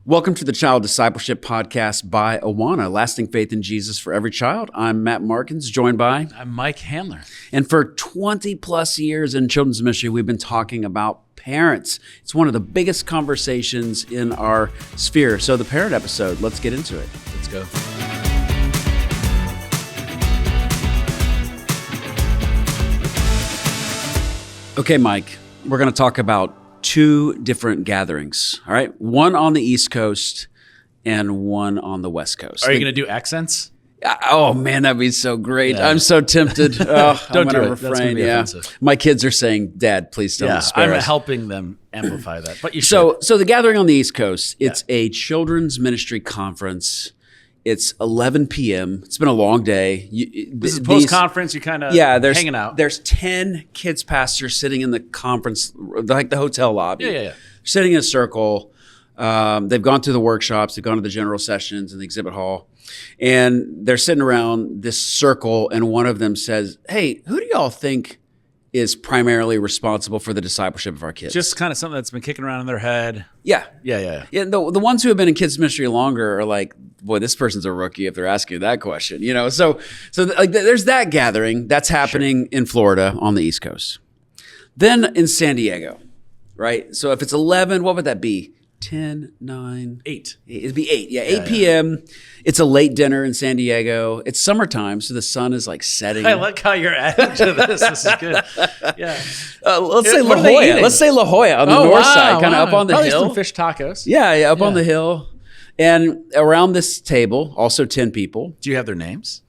Welcome to the Child Discipleship Podcast by Awana, Lasting Faith in Jesus for Every Child. I'm Matt Markins, joined by... I'm Mike Handler. And for 20 plus years in children's ministry, we've been talking about parents. It's one of the biggest conversations in our sphere. So the parent episode, let's get into it. Let's go. Okay, Mike, we're going to talk about two different gatherings, all right? One on the East Coast and one on the West Coast. Are you going to do accents? Oh, man, that'd be so great. Yeah. I'm so tempted. Oh, Don't do it. refrain. That's going to be offensive. My kids are saying, Dad, please don't spare I'm us. helping them amplify that. But you should. So the gathering on the East Coast, it's a children's ministry conference. It's 11 p.m. It's been a long day. This is post-conference. You kind of hanging out. There's 10 kids pastors sitting in the conference, like the hotel lobby. Yeah. Sitting in a circle. They've gone through the workshops. They've gone to the general sessions in the exhibit hall. And they're sitting around this circle, and one of them says, hey, who do y'all think is primarily responsible for the discipleship of our kids? Just kind of something that's been kicking around in their head. Yeah. Yeah. The ones who have been in kids ministry longer are like, boy, this person's a rookie if they're asking that question, you know? So there's that gathering that's happening in Florida on the East Coast. Then in San Diego, right? So if it's 11, what would that be? 10, 9, 8. It'd be 8. Yeah, 8 p.m. It's a late dinner in San Diego. It's summertime, so the sun is like setting. I like how you're adding to this. This is good. Yeah. Let's say La Jolla. Let's say La Jolla on the north side, kind of up on the Probably hill. some fish tacos. Yeah, up on the hill. And around this table, also 10 people. Do you have their names?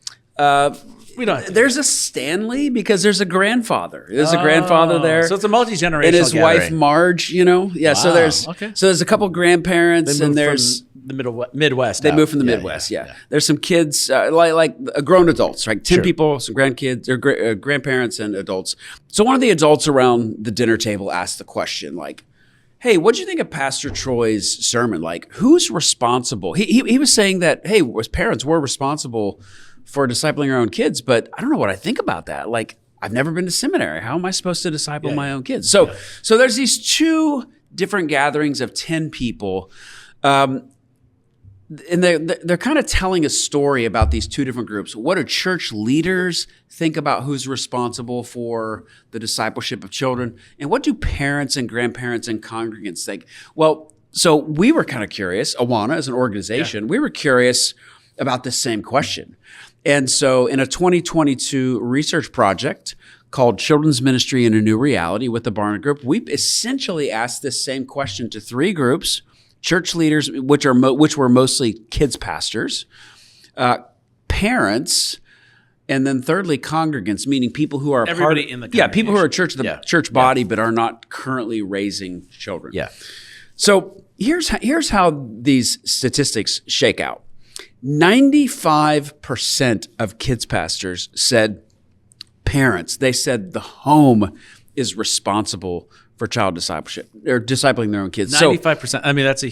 We don't have to. There's a Stanley because there's a grandfather. There's a grandfather there. So it's a multi-generational and his gathering. wife Marge, you know. Yeah, so there's a couple grandparents They and moved there's from the Midwest. They moved from the Midwest. Yeah. There's some kids like grown adults, right? 10 people, some grandkids or grandparents and adults. So one of the adults around the dinner table asked the question like, hey, what do you think of Pastor Troy's sermon? Like, who's responsible? He was saying that, hey, as parents, we're responsible for discipling our own kids, but I don't know what I think about that. Like, I've never been to seminary. How am I supposed to disciple my own kids? So there's these two different gatherings of 10 people. And they're kind of telling a story about these two different groups. What do church leaders think about who's responsible for the discipleship of children? And what do parents and grandparents and congregants think? Well, so we were kind of curious, Awana as an organization, we were curious about this same question. And so in a 2022 research project called Children's Ministry in a New Reality with the Barna Group, we essentially asked this same question to three groups: church leaders, which were mostly kids pastors, parents, and then thirdly, congregants, meaning people who are everybody in the congregation. people who are church body but are not currently raising children. Yeah. So here's how these statistics shake out. 95% of kids pastors said they said the home is responsible for child discipleship or discipling their own kids. 95%. I mean, that's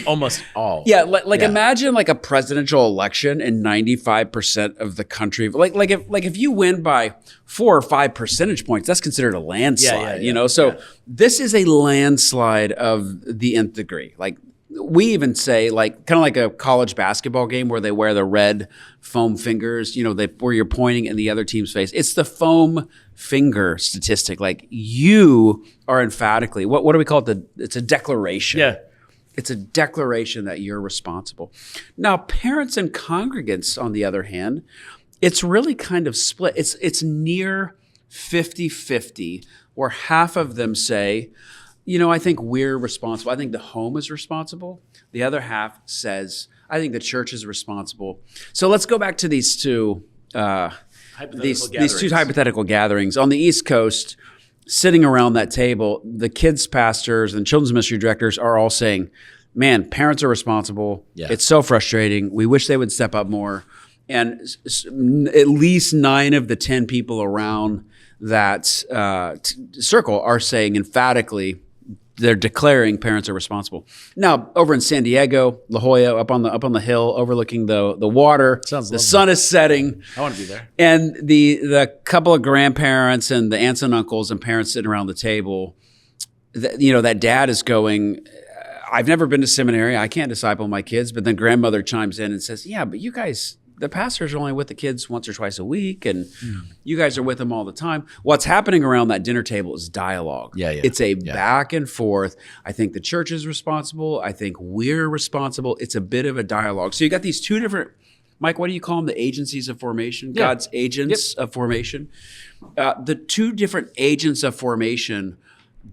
almost all. Yeah. Imagine like a presidential election and 95% of the country, like if you win by 4 or 5 percentage points, that's considered a landslide, you know? So this is a landslide of the nth degree. Like, we even say like kind of like a college basketball game where they wear the red foam fingers, you know, where you're pointing in the other team's face. It's the foam finger statistic. Like, you are emphatically, what do we call it? It's a declaration. Yeah. It's a declaration that you're responsible. Now, parents and congregants, on the other hand, it's really kind of split. It's near 50-50, where half of them say, you know, I think we're responsible. I think the home is responsible. The other half says, I think the church is responsible. So let's go back to these two hypothetical gatherings. On the East Coast, sitting around that table, the kids pastors and children's ministry directors are all saying, man, parents are responsible. Yeah. It's so frustrating. We wish they would step up more. And at least 9 of the 10 people around that circle are saying emphatically, they're declaring parents are responsible. Now, over in San Diego, La Jolla, up on the hill, overlooking the water, the sun is setting. I want to be there. And the couple of grandparents and the aunts and uncles and parents sitting around the table, that dad is going, I've never been to seminary. I can't disciple my kids. But then grandmother chimes in and says, yeah, but you guys, the pastors are only with the kids once or twice a week, and you guys are with them all the time. What's happening around that dinner table is dialogue. Yeah. It's a back and forth. I think the church is responsible. I think we're responsible. It's a bit of a dialogue. So you got these two different, Mike, what do you call them? The agencies of formation? Yeah. God's agents of formation. The two different agents of formation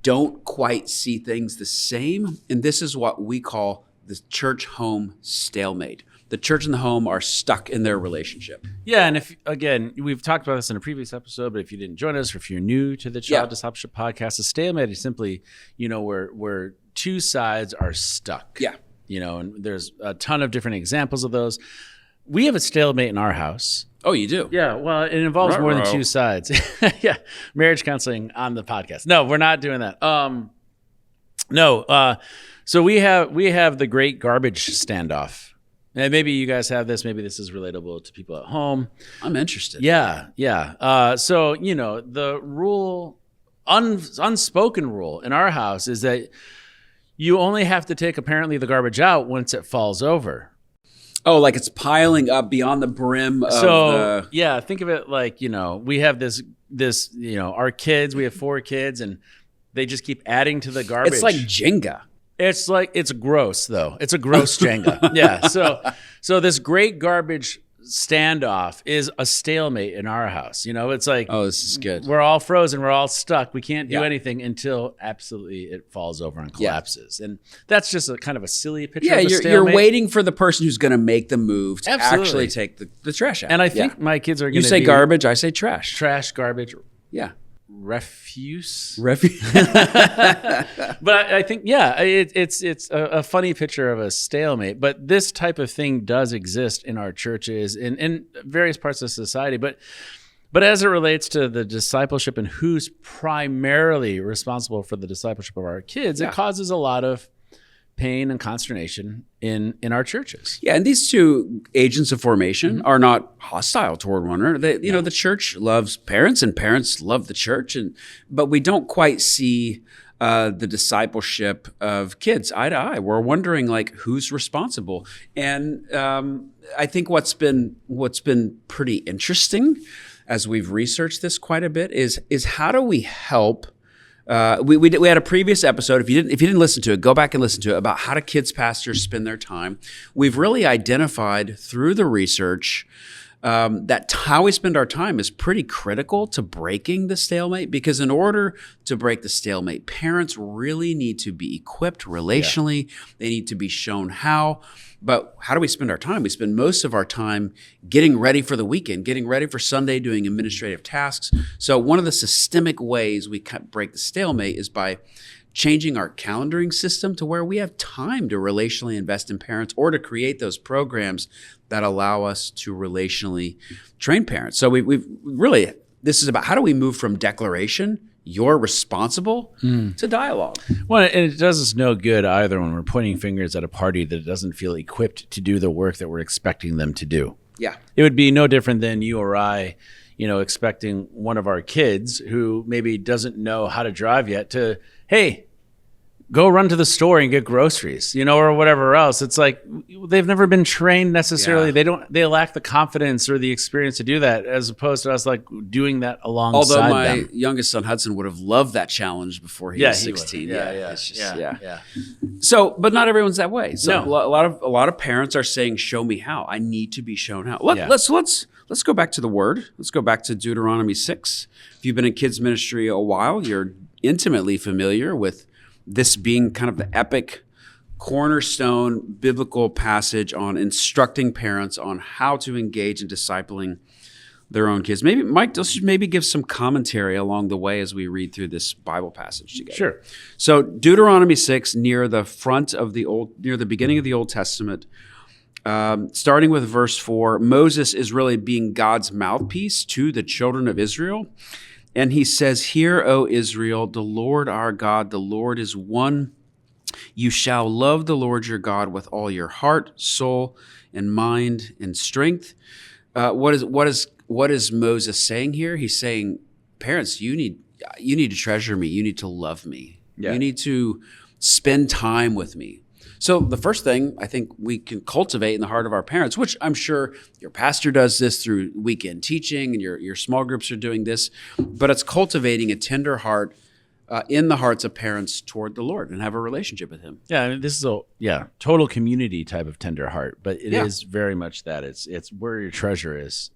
don't quite see things the same. And this is what we call the church-home stalemate. The church and the home are stuck in their relationship. Yeah, and if, again, we've talked about this in a previous episode, but if you didn't join us or if you're new to the Child Discipleship Podcast, a stalemate is simply, where two sides are stuck. Yeah. And there's a ton of different examples of those. We have a stalemate in our house. Oh, you do? Yeah, well, it involves more than two sides. Yeah, marriage counseling on the podcast. No, we're not doing that. So we have the great garbage standoff. And maybe you guys have this. Maybe this is relatable to people at home. I'm interested. Yeah. So, the rule, unspoken rule in our house is that you only have to take apparently the garbage out once it falls over. Oh, like it's piling up beyond the brim of the... Yeah, think of it like, we have this, our kids, we have 4 kids, and they just keep adding to the garbage. It's like Jenga. It's gross though. It's a gross Jenga. Yeah. So this great garbage standoff is a stalemate in our house. It's like, oh, this is good. We're all frozen. We're all stuck. We can't do anything until absolutely it falls over and collapses. And that's just a kind of a silly picture. Yeah, you're waiting for the person who's going to make the move to actually take the trash out. And I think my kids are going to. You say garbage, I say trash. Trash, garbage. Yeah. Refuse. But I think, it's a funny picture of a stalemate. But this type of thing does exist in our churches, in various parts of society. But as it relates to the discipleship and who's primarily responsible for the discipleship of our kids, it causes a lot of pain and consternation in our churches. Yeah, and these two agents of formation are not hostile toward one another. The church loves parents, and parents love the church, but we don't quite see the discipleship of kids eye to eye. We're wondering who's responsible, and I think what's been pretty interesting as we've researched this quite a bit is how do we help. We had a previous episode. If you didn't listen to it, go back and listen to it about how do kids pastors spend their time. We've really identified through the research that how we spend our time is pretty critical to breaking the stalemate, because in order to break the stalemate, parents really need to be equipped relationally. Yeah. They need to be shown how. But how do we spend our time? We spend most of our time getting ready for the weekend, getting ready for Sunday, doing administrative tasks. So one of the systemic ways we break the stalemate is by changing our calendaring system to where we have time to relationally invest in parents or to create those programs that allow us to relationally train parents. So we've really, this is about how do we move from declaration, you're responsible, to dialogue. Well, and it does us no good either when we're pointing fingers at a party that doesn't feel equipped to do the work that we're expecting them to do. Yeah. It would be no different than you or I, expecting one of our kids who maybe doesn't know how to drive yet to, hey, go run to the store and get groceries, or whatever else. It's like they've never been trained necessarily. Yeah. They lack the confidence or the experience to do that, as opposed to us doing that alongside Although my them. youngest son Hudson would have loved that challenge before he was 16. Yeah. So, but not everyone's that way. So a lot of parents are saying, "Show me how. I need to be shown how." Let's go back to the Word. Let's go back to Deuteronomy 6. If you've been in kids ministry a while, you're intimately familiar with this being kind of the epic cornerstone biblical passage on instructing parents on how to engage in discipling their own kids. Maybe Mike, let's maybe give some commentary along the way as we read through this Bible passage together. Sure. So Deuteronomy 6, near the beginning of the Old Testament, starting with verse 4, Moses is really being God's mouthpiece to the children of Israel. And he says, "Hear, O Israel, the Lord our God, the Lord is one. You shall love the Lord your God with all your heart, soul, and mind and strength." What is Moses saying here? He's saying, parents, you need to treasure me. You need to love me. Yeah. You need to spend time with me. So the first thing I think we can cultivate in the heart of our parents, which I'm sure your pastor does this through weekend teaching and your small groups are doing this, but it's cultivating a tender heart in the hearts of parents toward the Lord and have a relationship with him. Yeah, I mean, this is total community type of tender heart, but it is very much that. It's where your treasure is.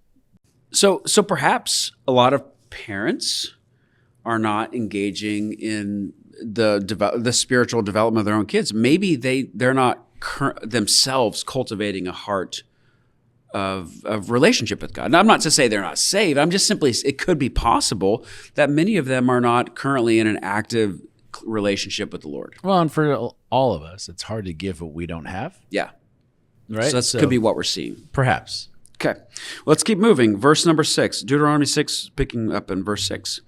So perhaps a lot of parents are not engaging in the spiritual development of their own kids. Maybe they're not themselves cultivating a heart of relationship with God. Now, I'm not to say they're not saved. I'm just simply, it could be possible that many of them are not currently in an active relationship with the Lord. Well, and for all of us, it's hard to give what we don't have. Yeah. Right? So that could be what we're seeing. Perhaps. Okay. Let's keep moving. Verse number 6, Deuteronomy 6, picking up in verse 6.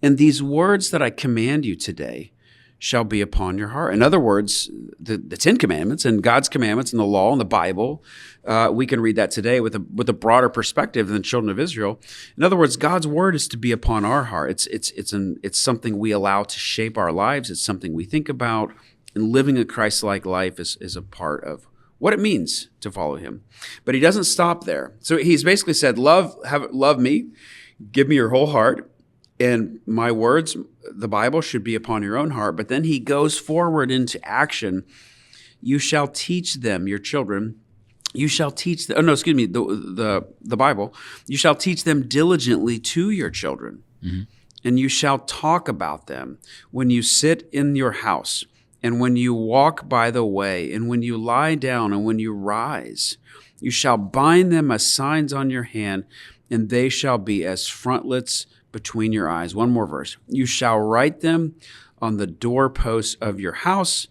And these words that I command you today shall be upon your heart. In other words, the Ten Commandments and God's commandments and the law and the Bible, we can read that today with a broader perspective than the children of Israel. In other words, God's word is to be upon our heart. It's something we allow to shape our lives. It's something we think about. And living a Christ-like life is a part of what it means to follow him. But he doesn't stop there. So he's basically said, love me, give me your whole heart, and my words, the Bible, should be upon your own heart. But then he goes forward into action. You shall teach them, your children. You shall teach them, the Bible. You shall teach them diligently to your children. Mm-hmm. And you shall talk about them when you sit in your house, and when you walk by the way, and when you lie down, and when you rise. You shall bind them as signs on your hand, and they shall be as frontlets between your eyes. One more verse. You shall write them on the doorposts of your house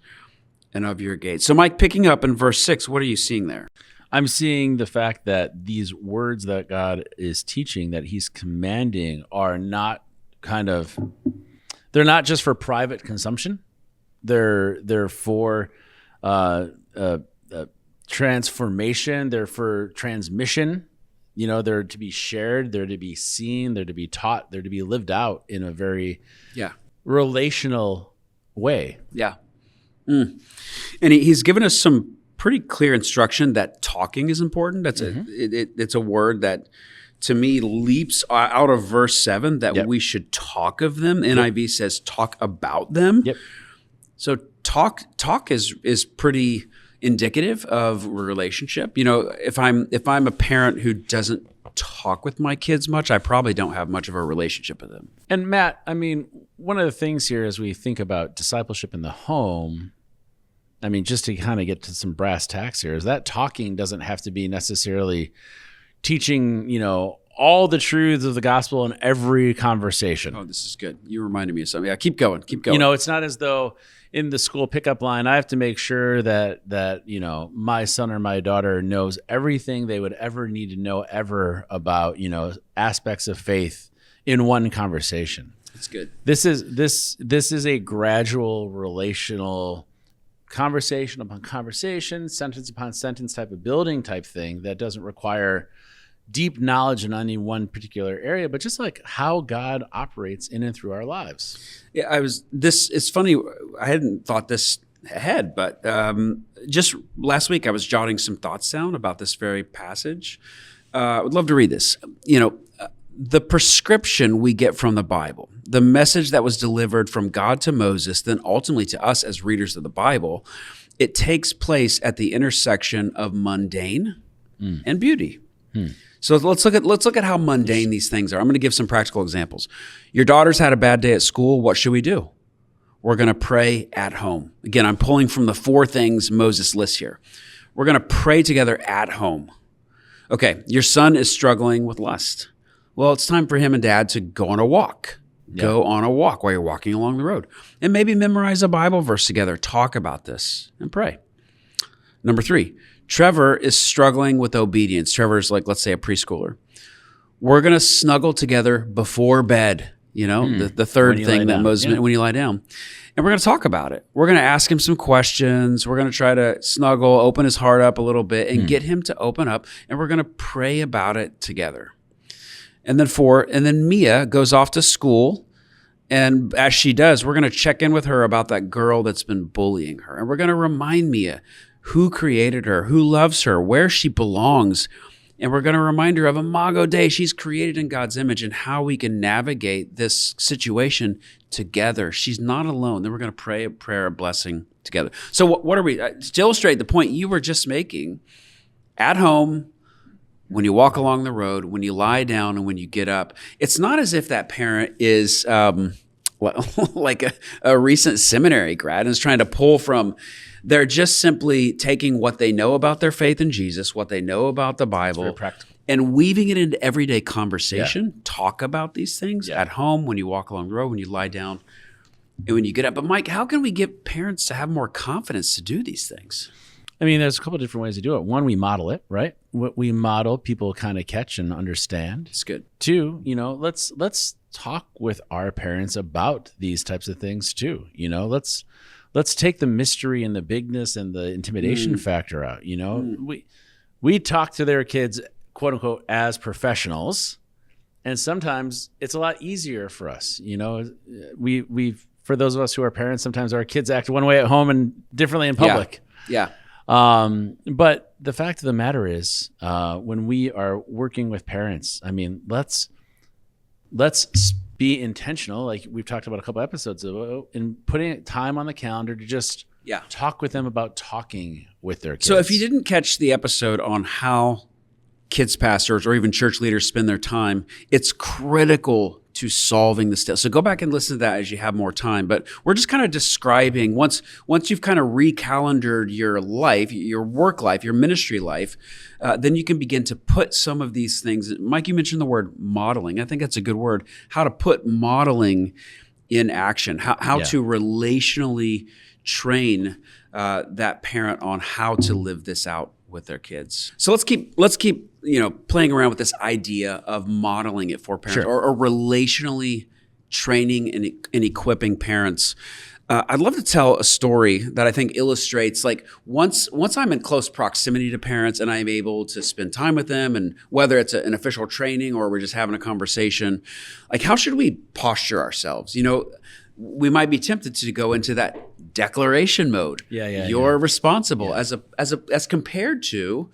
and of your gates. So Mike, picking up in verse 6, what are you seeing there? I'm seeing the fact that these words that God is teaching, that he's commanding, are not they're not just for private consumption. They're for transformation. They're for transmission. They're to be shared, they're to be seen, they're to be taught, they're to be lived out in a very relational way. Yeah. And he's given us some pretty clear instruction that talking is important. That's it's a word that, to me, leaps out of verse 7 that we should talk of them. NIV says talk about them. Yep. So talk is pretty indicative of a relationship. If I'm a parent who doesn't talk with my kids much, I probably don't have much of a relationship with them. And Matt, I mean, one of the things here as we think about discipleship in the home, I mean, just to kind of get to some brass tacks here, is that talking doesn't have to be necessarily teaching, all the truths of the gospel in every conversation. Oh, this is good. You reminded me of something. Yeah, keep going. It's not as though in the school pickup line, I have to make sure that my son or my daughter knows everything they would ever need to know ever about, aspects of faith in one conversation. That's good. This is a gradual relational conversation upon conversation, sentence upon sentence type of building type thing that doesn't require deep knowledge in any one particular area, but just like how God operates in and through our lives. Yeah, it's funny, I hadn't thought this ahead, but just last week I was jotting some thoughts down about this very passage. I would love to read this. The prescription we get from the Bible, the message that was delivered from God to Moses, then ultimately to us as readers of the Bible, it takes place at the intersection of mundane and beauty. So let's look at how mundane these things are. I'm going to give some practical examples. Your daughter's had a bad day at school. What should we do? We're going to pray at home. Again, I'm pulling from the 4 things Moses lists here. We're going to pray together at home. Okay, your son is struggling with lust. Well, it's time for him and dad to go on a walk. Yeah. Go on a walk while you're walking along the road. And maybe memorize a Bible verse together. Talk about this and pray. Number 3. Trevor is struggling with obedience. Trevor's like, let's say, a preschooler. We're going to snuggle together before bed, the third thing that Moses, when you lie down. And we're going to talk about it. We're going to ask him some questions. We're going to try to snuggle, open his heart up a little bit and get him to open up. And we're going to pray about it together. And then 4, Mia goes off to school And as she does, we're going to check in with her about that girl that's been bullying her. And we're going to remind Mia who created her, who loves her, where she belongs. And we're going to remind her of Imago Dei. She's created in God's image and how we can navigate this situation together. She's not alone. Then we're going to pray a prayer of blessing together. So what are we, to illustrate the point you were just making, at home, when you walk along the road, when you lie down, and when you get up, it's not as if that parent is like a recent seminary grad and is trying to pull from. They're just simply taking what they know about their faith in Jesus, what they know about the Bible, and weaving it into everyday conversation. Yeah. Talk about these things at home, when you walk along the road, when you lie down, and when you get up. But Mike, how can we get parents to have more confidence to do these things? I mean, there's a couple of different ways to do it. One, we model it, right? What we model, people kind of catch and understand. It's good. Two, let's talk with our parents about these types of things too. Let's take the mystery and the bigness and the intimidation factor out. We talk to their kids, quote unquote, as professionals, and sometimes it's a lot easier for us. We for those of us who are parents, sometimes our kids act one way at home and differently in public. Yeah. But the fact of the matter is, when we are working with parents, I mean, let's be intentional, like we've talked about a couple episodes ago, in putting time on the calendar to just talk with them about talking with their kids. So if you didn't catch the episode on how kids pastors or even church leaders spend their time, it's critical to solving the stuff. So go back and listen to that as you have more time. But we're just kind of describing, once you've kind of recalendared your life, your work life, your ministry life, then you can begin to put some of these things. Mike, you mentioned the word modeling. I think that's a good word. How to put modeling in action, how to relationally train that parent on how to live this out with their kids. So let's keep playing around with this idea of modeling it for parents, or relationally training and equipping parents. I'd love to tell a story that I think illustrates, like, once I'm in close proximity to parents and I'm able to spend time with them, and whether it's an official training or we're just having a conversation, like, how should we posture ourselves? We might be tempted to go into that declaration mode. You're responsible, as compared to,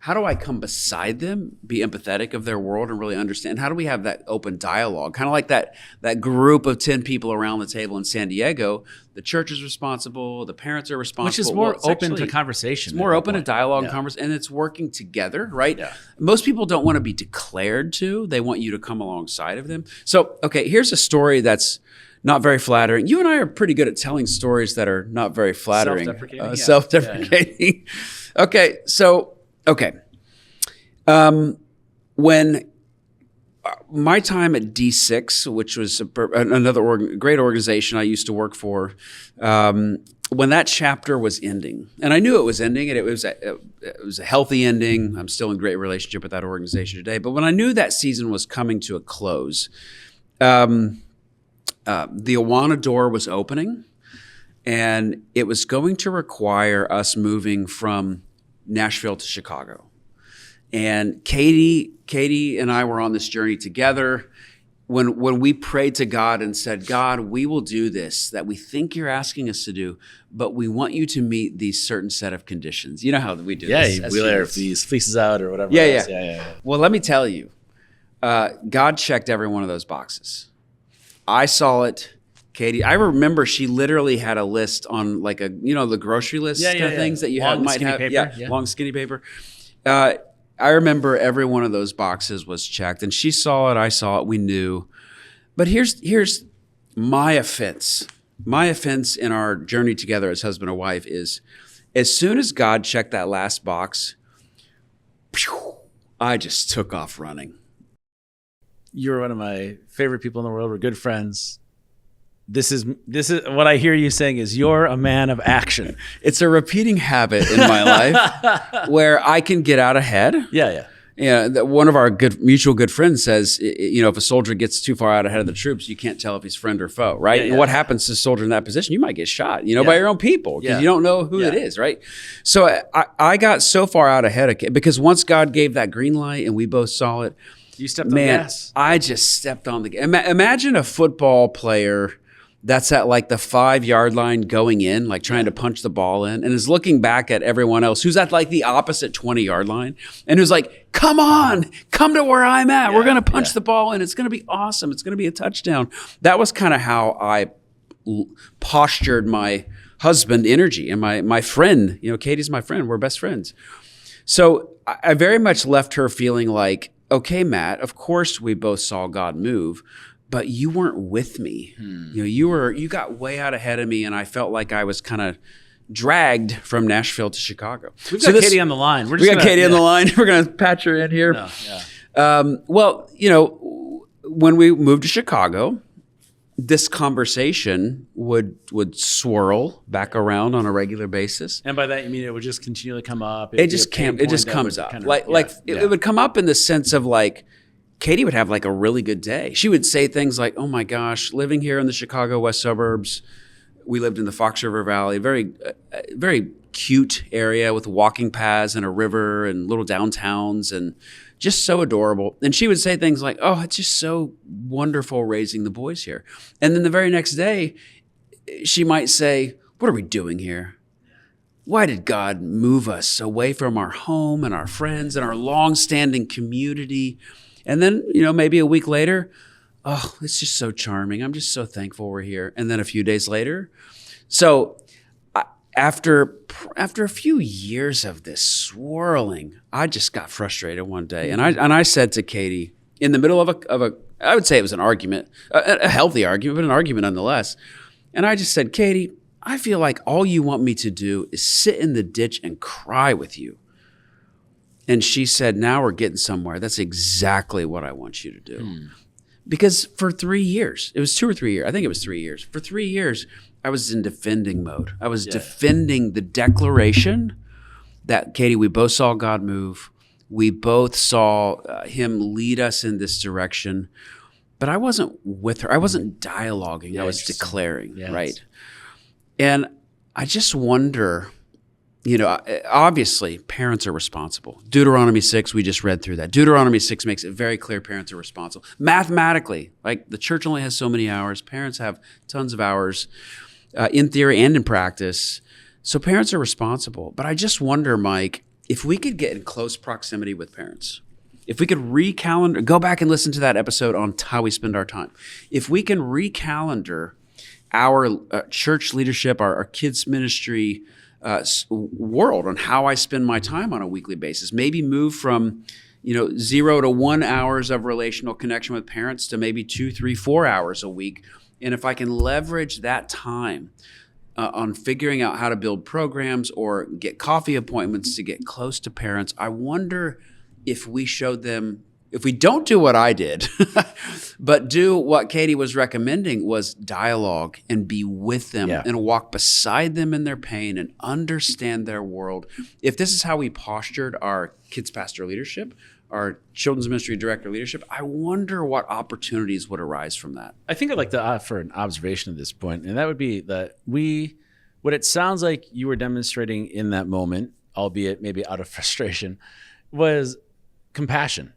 how do I come beside them, be empathetic of their world, and really understand? How do we have that open dialogue? Kind of like that group of 10 people around the table in San Diego. The church is responsible, the parents are responsible. Which is more open to conversation. It's more open to dialogue and conversation, and it's working together, right? Yeah. Most people don't want to be declared to. They want you to come alongside of them. So, okay, here's a story that's not very flattering. You and I are pretty good at telling stories that are not very flattering. Self-deprecating. Okay, so... Okay. When my time at D6, which was another great organization I used to work for, when that chapter was ending, and I knew it was ending, and it was a healthy ending. I'm still in great relationship with that organization today. But when I knew that season was coming to a close, the Awana door was opening, and it was going to require us moving from Nashville to Chicago. And Katie and I were on this journey together. When we prayed to God and said, God, we will do this that we think you're asking us to do, but we want you to meet these certain set of conditions. You know how we do this. Yeah, we wear these fleeces out or whatever. Yeah. Well, let me tell you, God checked every one of those boxes. I saw it. Katie, I remember she literally had a list on, like, the grocery list kind of things that you might have. Paper. Long skinny paper. I remember every one of those boxes was checked, and she saw it. I saw it. We knew. But here's my offense. My offense in our journey together as husband and wife is, as soon as God checked that last box, I just took off running. You're one of my favorite people in the world. We're good friends. This is what I hear you saying is you're a man of action. It's a repeating habit in my life where I can get out ahead. Yeah. One of our mutual good friends says, if a soldier gets too far out ahead of the troops, you can't tell if he's friend or foe, right? And what happens to a soldier in that position? You might get shot, by your own people, because you don't know who it is, right? So I got so far out ahead because once God gave that green light and we both saw it, You stepped on the gas. I just stepped on the gas. Imagine a football player that's at like the 5-yard line going in, like trying to punch the ball in, and is looking back at everyone else who's at like the opposite 20-yard line and who's like, come on, come to where I'm at. We're going to punch the ball in. It's going to be awesome. It's going to be a touchdown. That was kind of how I postured my husband energy and my friend. Katie's my friend. We're best friends. So I very much left her feeling like, okay, Matt, of course we both saw God move, but you weren't with me. You got way out ahead of me, and I felt like I was kind of dragged from Nashville to Chicago. We've got Katie on the line. We got Katie on the line. We're going to patch her in here. Well, when we moved to Chicago, this conversation would swirl back around on a regular basis. And by that you mean it would just continually come up? It just comes up. It would come up in the sense of like, Katie would have like a really good day. She would say things like, oh my gosh, living here in the Chicago West suburbs, we lived in the Fox River Valley, very cute area with walking paths and a river and little downtowns and just so adorable. And she would say things like, oh, it's just so wonderful raising the boys here. And then the very next day, she might say, what are we doing here? Why did God move us away from our home and our friends and our long-standing community? And then, maybe a week later, oh, it's just so charming. I'm just so thankful we're here. And then a few days later. So after a few years of this swirling, I just got frustrated one day. And I said to Katie, in the middle of a I would say it was an argument, a healthy argument, but an argument nonetheless. And I just said, Katie, I feel like all you want me to do is sit in the ditch and cry with you. And she said, now we're getting somewhere. That's exactly what I want you to do. Because for 3 years, it was 2 or 3 years. I think it was 3 years. For 3 years, I was in defending mode. I was defending the declaration that, Katie, we both saw God move. We both saw him lead us in this direction. But I wasn't with her. I wasn't dialoguing. I was declaring, right? And I just wonder, obviously parents are responsible. Deuteronomy 6, we just read through that. Deuteronomy 6 makes it very clear parents are responsible. Mathematically, like the church only has so many hours. Parents have tons of hours in theory and in practice. So parents are responsible. But I just wonder, Mike, if we could get in close proximity with parents, if we could recalendar, go back and listen to that episode on how we spend our time. If we can recalendar our church leadership, our kids ministry world on how I spend my time on a weekly basis, maybe move from 0 to 1 hours of relational connection with parents to maybe 2, 3, 4 hours a week. And if I can leverage that time on figuring out how to build programs or get coffee appointments to get close to parents, I wonder if we showed them, if we don't do what I did, but do what Katie was recommending, was dialogue and be with them and walk beside them in their pain and understand their world. If this is how we postured our kids pastor leadership, our children's ministry director leadership, I wonder what opportunities would arise from that. I think I'd like to offer an observation at this point, and that would be that what it sounds like you were demonstrating in that moment, albeit maybe out of frustration, was compassion.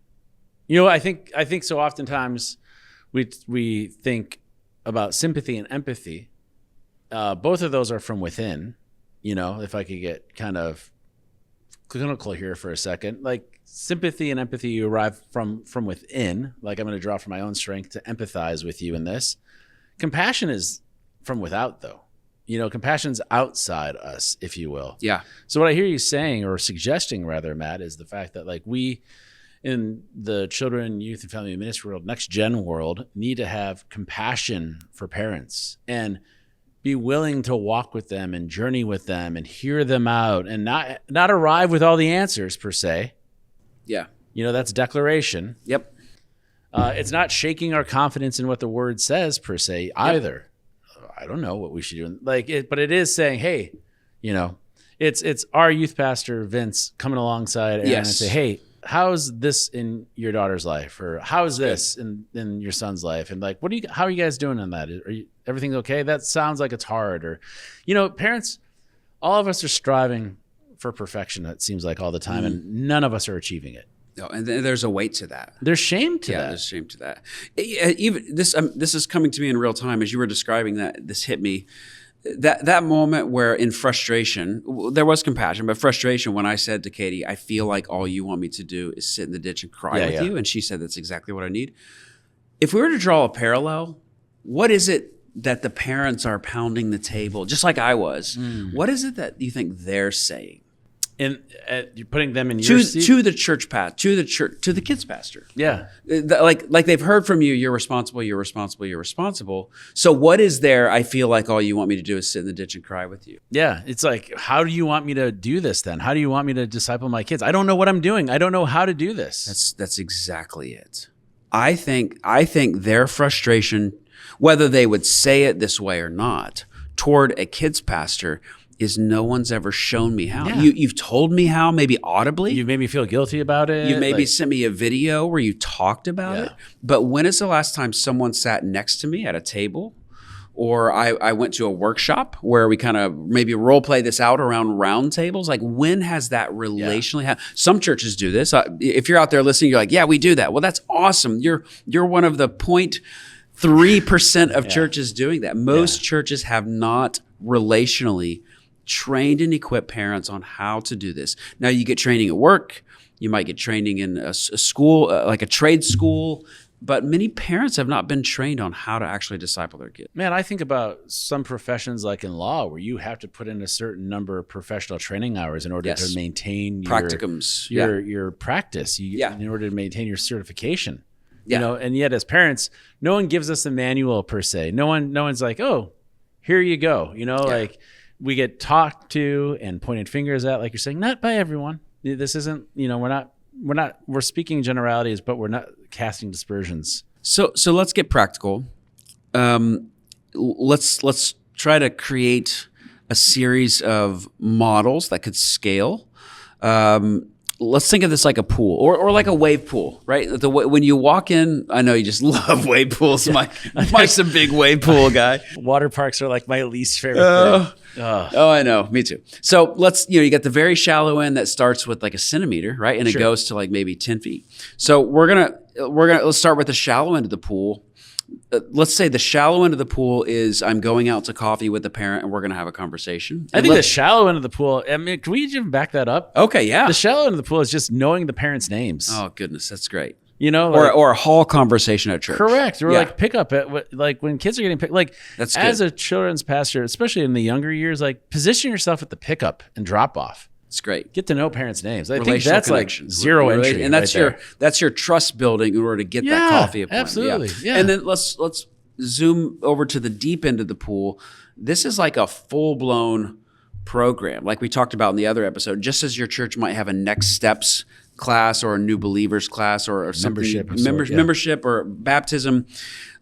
I think so oftentimes we think about sympathy and empathy. Both of those are from within. If I could get kind of clinical here for a second, like sympathy and empathy, you arrive from within. Like I'm going to draw from my own strength to empathize with you in this. Compassion is from without, though. Compassion's outside us, if you will. Yeah. So what I hear you saying, or suggesting rather, Matt, is the fact that like we, in the children, youth, and family ministry world, next gen world, need to have compassion for parents and be willing to walk with them and journey with them and hear them out and not arrive with all the answers per se. Yeah. That's declaration. Yep. It's not shaking our confidence in what the word says per se either. I don't know what we should do. But it is saying, hey, it's our youth pastor, Vince, coming alongside Aaron and say, hey, how's this in your daughter's life? Or how's this in your son's life? And like, how are you guys doing on that? Everything okay? That sounds like it's hard. Or, parents, all of us are striving for perfection, it seems like all the time, and none of us are achieving it. No, and there's a weight to that. There's shame to that. There's shame to that. Even this is coming to me in real time as you were describing that. This hit me. That moment where in frustration, there was compassion, but frustration when I said to Katie, I feel like all you want me to do is sit in the ditch and cry with you. And she said, that's exactly what I need. If we were to draw a parallel, what is it that the parents are pounding the table, just like I was? What is it that you think they're saying? And you're putting them in your seat? To the church path, to the kids pastor. Yeah. Like they've heard from you, you're responsible. So what is there? I feel like all you want me to do is sit in the ditch and cry with you. Yeah. It's like, how do you want me to do this then? How do you want me to disciple my kids? I don't know what I'm doing. I don't know how to do this. That's exactly it. I think their frustration, whether they would say it this way or not, toward a kids pastor is no one's ever shown me how. Yeah. You've told me how, maybe audibly. You've made me feel guilty about it. You maybe sent me a video where you talked about it. But when is the last time someone sat next to me at a table? Or I went to a workshop where we kind of maybe role play this out around round tables. Like, when has that relationally happened? Some churches do this. If you're out there listening, you're like, yeah, we do that. Well, that's awesome. You're one of the 0.3% of churches doing that. Most churches have not relationally trained and equipped parents on how to do this. Now, you get training at work. You might get training in a school, like a trade school. But many parents have not been trained on how to actually disciple their kids. Man, I think about some professions like in law where you have to put in a certain number of professional training hours in order to maintain practicums, your practice, in order to maintain your certification. You know, and yet as parents, no one gives us a manual per se. No one's like, oh, here you go. You know, like we get talked to and pointed fingers at, like you're saying, not by everyone. This isn't, we're speaking generalities, but we're not casting dispersions. So let's get practical. Let's try to create a series of models that could scale. Let's think of this like a pool or like a wave pool, right? When you walk in, I know you just love wave pools. Mike's a big wave pool guy. Water parks are like my least favorite thing. Oh, I know. Me too. So you get the very shallow end that starts with like a centimeter, right? And it goes to like maybe 10 feet. So let's start with the shallow end of the pool. Let's say the shallow end of the pool is I'm going out to coffee with the parent and we're going to have a conversation. I think the shallow end of the pool, I mean, can we even back that up? Okay, yeah. The shallow end of the pool is just knowing the parents' names. Oh, goodness. That's great. You know, or a hall conversation at church. Correct. Or like pick up at like when kids are getting picked. Like that's as a children's pastor, especially in the younger years, like position yourself at the pickup and drop off. It's great. Get to know parents' names. I think that's like zero entry, and that's your trust building in order to get that coffee appointment. Absolutely. Yeah. And then let's zoom over to the deep end of the pool. This is like a full-blown program, like we talked about in the other episode. Just as your church might have a next steps class or a new believers class or membership or baptism.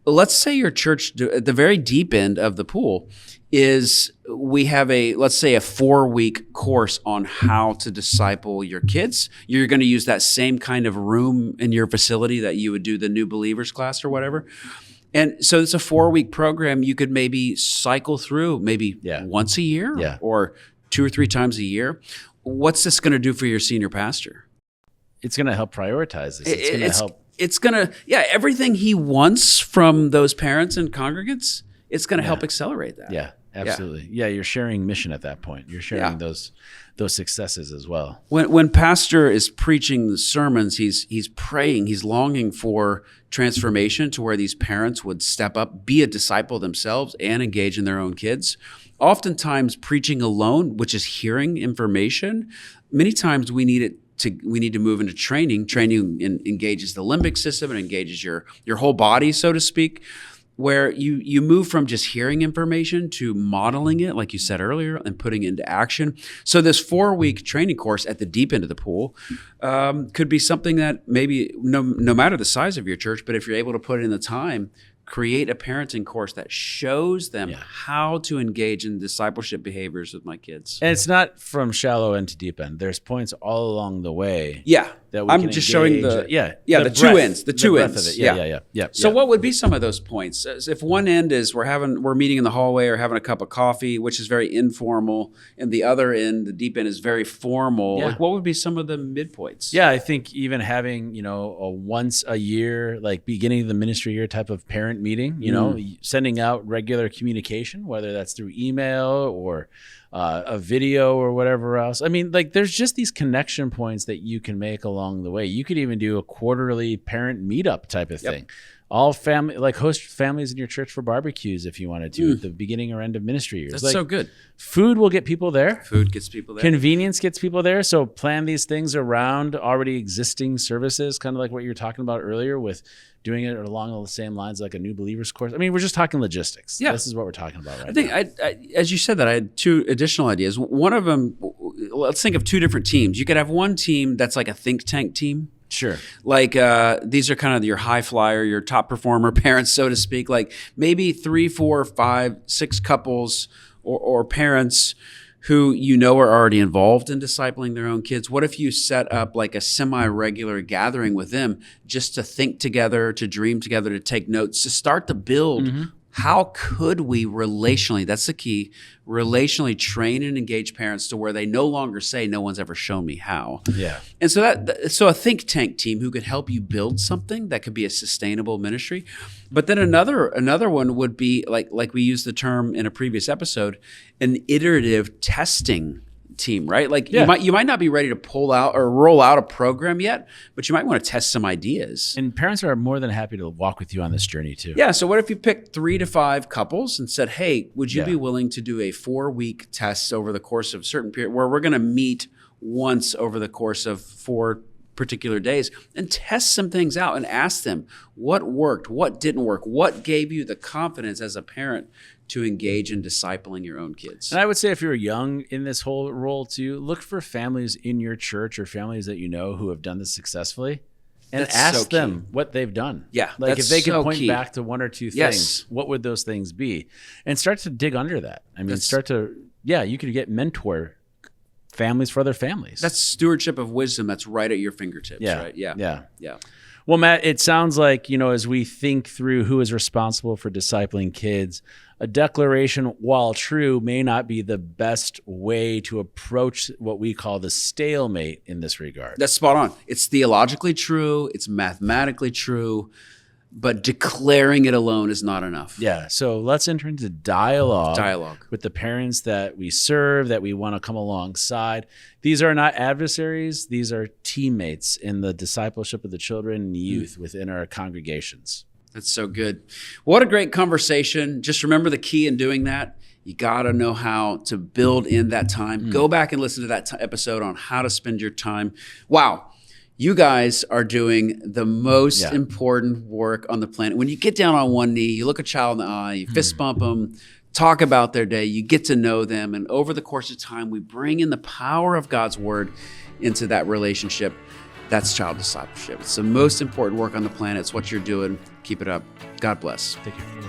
Let's say your church at the very deep end of the pool we have let's say a 4-week course on how to disciple your kids. You're going to use that same kind of room in your facility that you would do the new believers class or whatever. And so it's a 4-week program you could maybe cycle through maybe once a year or 2 or 3 times a year. What's this going to do for your senior pastor? It's going to help prioritize this. It's going to help. It's going to, everything he wants from those parents and congregants, it's going to help accelerate that. Yeah, absolutely. Yeah, you're sharing mission at that point. You're sharing those successes as well. When pastor is preaching the sermons, he's praying, he's longing for transformation to where these parents would step up, be a disciple themselves, and engage in their own kids. Oftentimes, preaching alone, which is hearing information, many times we need to move into training. Training engages the limbic system and engages your whole body, so to speak, where you move from just hearing information to modeling it, like you said earlier, and putting it into action. So this 4-week training course at the deep end of the pool could be something that maybe no matter the size of your church, but if you're able to put in the time, create a parenting course that shows them how to engage in discipleship behaviors with my kids. And it's not from shallow end to deep end. There's points all along the way. that we I'm can just showing engage. the two ends, the two breadth ends. of it. Yeah. So what would be some of those points? If one end is we're meeting in the hallway or having a cup of coffee, which is very informal, and the other end, the deep end, is very formal. Yeah. Like, what would be some of the midpoints? Yeah, I think even having, a once a year, like beginning of the ministry year type of parent meeting, sending out regular communication, whether that's through email or a video or whatever else. I mean, like, there's just these connection points that you can make along the way. You could even do a quarterly parent meetup type of thing. All family, like host families in your church for barbecues if you wanted to at the beginning or end of ministry years. That's so good. Food will get people there. Food gets people there. Convenience gets people there. So plan these things around already existing services, kind of like what you were talking about earlier with doing it along the same lines like a new believers course. I mean, we're just talking logistics. Yeah. This is what we're talking about right I think now. as you said that, I had two additional ideas. One of them, let's think of two different teams. You could have one team that's like a think tank team. Sure. Like these are kind of your high flyer, your top performer parents, so to speak. Like maybe 3, 4, 5, 6 couples or parents who are already involved in discipling their own kids. What if you set up like a semi-regular gathering with them just to think together, to dream together, to take notes, to start to build how could we relationally, that's the key, relationally train and engage parents to where they no longer say, no one's ever shown me how. Yeah. And so a think tank team who could help you build something that could be a sustainable ministry. But then another one would be like we used the term in a previous episode, an iterative testing team, right? Like you might not be ready to pull out or roll out a program yet, but you might want to test some ideas. And parents are more than happy to walk with you on this journey too. Yeah. So what if you picked 3 to 5 couples and said, hey, would you be willing to do a 4-week test over the course of a certain period where we're going to meet once over the course of 4 particular days and test some things out and ask them what worked, what didn't work, what gave you the confidence as a parent to engage in discipling your own kids. And I would say if you're young in this whole role too, look for families in your church or families that you know who have done this successfully and That's ask so them what they've done. Yeah, like that's if they could so point key. back to 1 or 2 things, what would those things be? And start to dig under that. I mean, you could get mentor families for other families. That's stewardship of wisdom that's right at your fingertips, right? Yeah. Well, Matt, it sounds like, as we think through who is responsible for discipling kids, a declaration, while true, may not be the best way to approach what we call the stalemate in this regard. That's spot on. It's theologically true. It's mathematically true. But declaring it alone is not enough. Yeah. So let's enter into dialogue with the parents that we serve, that we want to come alongside. These are not adversaries. These are teammates in the discipleship of the children and youth within our congregations. That's so good. What a great conversation. Just remember the key in doing that. You got to know how to build in that time. Go back and listen to that episode on how to spend your time. Wow. You guys are doing the most important work on the planet. When you get down on one knee, you look a child in the eye, you fist bump them, talk about their day, you get to know them. And over the course of time, we bring in the power of God's word into that relationship. That's child discipleship. It's the most important work on the planet. It's what you're doing. Keep it up. God bless. Take care.